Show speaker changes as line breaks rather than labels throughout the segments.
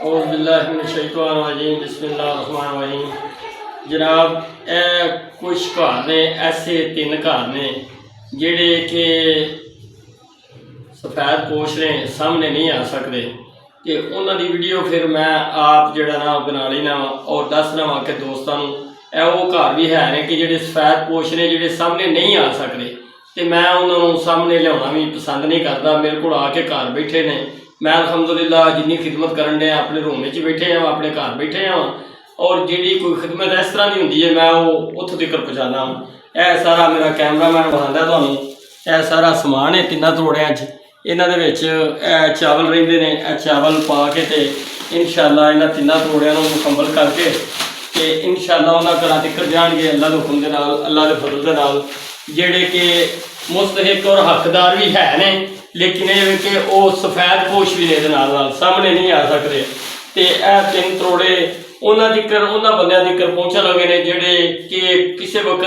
औज़ुबिल्लाहिमिनश्शैतानिर्रजीम बिस्मिल्लाहिर्रहमानिर्रहीम। जनाब कुछ घर ने ऐसे तीन घर ने जिहड़े कि सफेद पोश ने सामने नहीं आ सकते कि उन्हां दी वीडियो फिर मैं आप जिहड़ा ना बना लेना और दसना वा कि दोस्तों वो घर भी है ने कि जिहड़े सफेद पोश ने जिहड़े सामने नहीं आ सकते तो मैं उन्होंने सामने लिया भी पसंद नहीं करता। मेरे को आके घर बैठे ने, मैं अल्हम्दुलिल्लाह जिन्नी खिदमत करन डे अपने रूम में बैठे हाँ, अपने घर बैठे हाँ और जी कोई खिदमत इस तरह की होंगी है मैं वो उत्थों तक पहुँचाना। यह सारा मेरा कैमरामैन बनाता तुहानूं, यह सारा समान है तिन्ना तोड़ियां च इन्हां चावल रहिंदे ने, चावल पा के ते इंशाअल्लाह इन्हां तिन्ना तोड़ियां नूं मुकम्मल करके ते इंशाअल्लाह उन्हां घरां तक जाणगे अल्लाह दे हुक्म दे नाल, अल्लाह दे फजल दे नाल, जिहड़े कि मुस्तहिक और हकदार भी है ने लेकिन ये कि वो सफेद पोश भी ने नाल सामने नहीं आ सकते। तो यह तीन तरोड़े उन्हां तिकर उन्हां बंदियां तिकर पहुँचन लगे ने जिहड़े कि किसी वक्त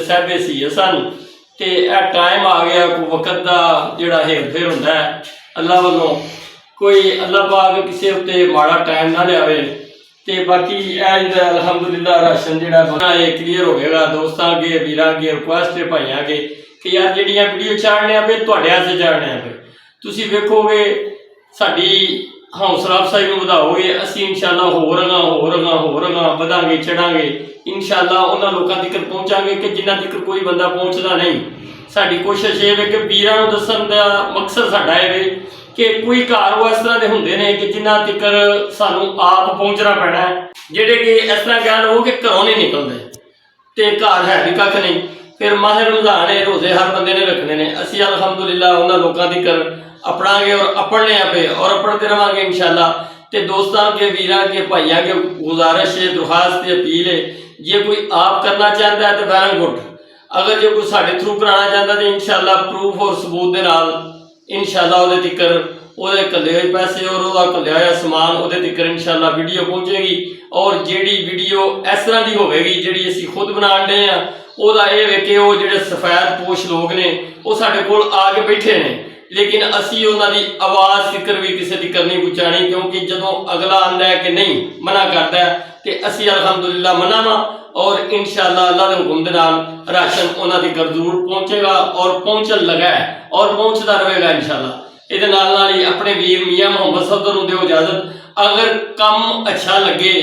साहिबे सी सन तो यह टाइम आ गया कोई वक्त का जिहड़ा हेर फेर हुंदा है अल्लाह वालों, कोई अल्लाह पाक किसी उत्ते माड़ा टाइम ना लियावे। तो बाकी अल्हम्दुलिल्लाह राशन जिहड़ा बना ये क्लीयर हो गया दोस्तों अगे वीरां अगे रिक्वेस्ट है भाइयों अगे कि यार जिहड़ियां वीडियो चाढ़ने पे तुहाडे वास्ते चाढ़ने पे तुसीं वेखोगे साडी हौसला अफजाई नूं वधाओगे, असीं इंशाअल्लाह होर वधांगे चढ़ांगे इंशाअल्लाह उन्हां लोकां तक पहुँचांगे कि जिन्हां तक कोई बंदा पहुँचदा नहीं। साडी कोशिश ये है कि वीरां नूं दस्सण दा मकसद साडा है कि कोई घर वो इस तरह के होंगे ने कि जिन्हां तक सानूं आप पहुँचना पैना है, जिहड़े कि इस तरह कह लो कि घरों नहीं निकलते तो घर है भी कख नहीं। फिर माह रमज़ान है, रोज़े हर बंदे ने रखने ने, असीं अल्हम्दुलिल्लाह उन्हां लोकां तक अपनांगे और अपने पे और अपनते रहांगे इंशाअल्लाह। तो दोस्तों के वीरां के भाइयों के गुजारिश है, दुरखास्त है, अपील है, जे कोई आप करना चाहता है तो वेल गुड, अगर जो कोई साढ़े थ्रू कराना चाहता तो इंशाअल्लाह प्रूफ और सबूत के नाल इंशाअल्लाह उहदे तिकर उहदे घल्ले हुए पैसे और उहदा घल्लिया होया समान उहदे तिकर इंशाअल्लाह वीडियो पहुँचेगी। और जिहड़ी वीडियो इस तरह की होगी जिहड़ी असीं खुद बनाण डे आ उहदा ये वे कि वो जिहड़े सफेद पोश लोग ने वो साडे कोल आके बैठे ने लेकिन असी उन्होंने आवाज़ तिकर भी किसी तिकर नहीं पहुँचानी, क्योंकि जदों अगला आंदा है कि नहीं मना करता है तो असी अल्हम्दुलिल्लाह मना वा और इंशाअल्लाह अल्लाह के हुक्म दे नाल राशन उन्होंने तिकर जरूर पहुँचेगा और पहुँचन लगा है और पहुँचता रहेगा इंशाअल्लाह। ये नाल ही अपने वीर मियाँ मोहम्मद सफदर नूं दिओ इजाजत। अगर काम अच्छा लगे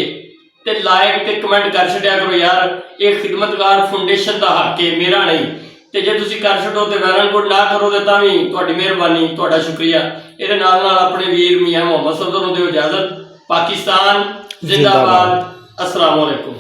तो लाइक ते कमेंट कर छड्या करो यार, ये खिदमतगार फाउंडेशन का हक है मेरा नहीं, तो जे तुसीं कर छड्डो तो वैल गुड, ना करो तो तां भी तुहाडी मेहरबानी तुहाडा शुक्रिया। ये नाल अपने वीर मियाँ मोहम्मद सफदर नूं दिओ इजाजत। पाकिस्तान जिंदाबाद। अस्सलाम वालेकुम।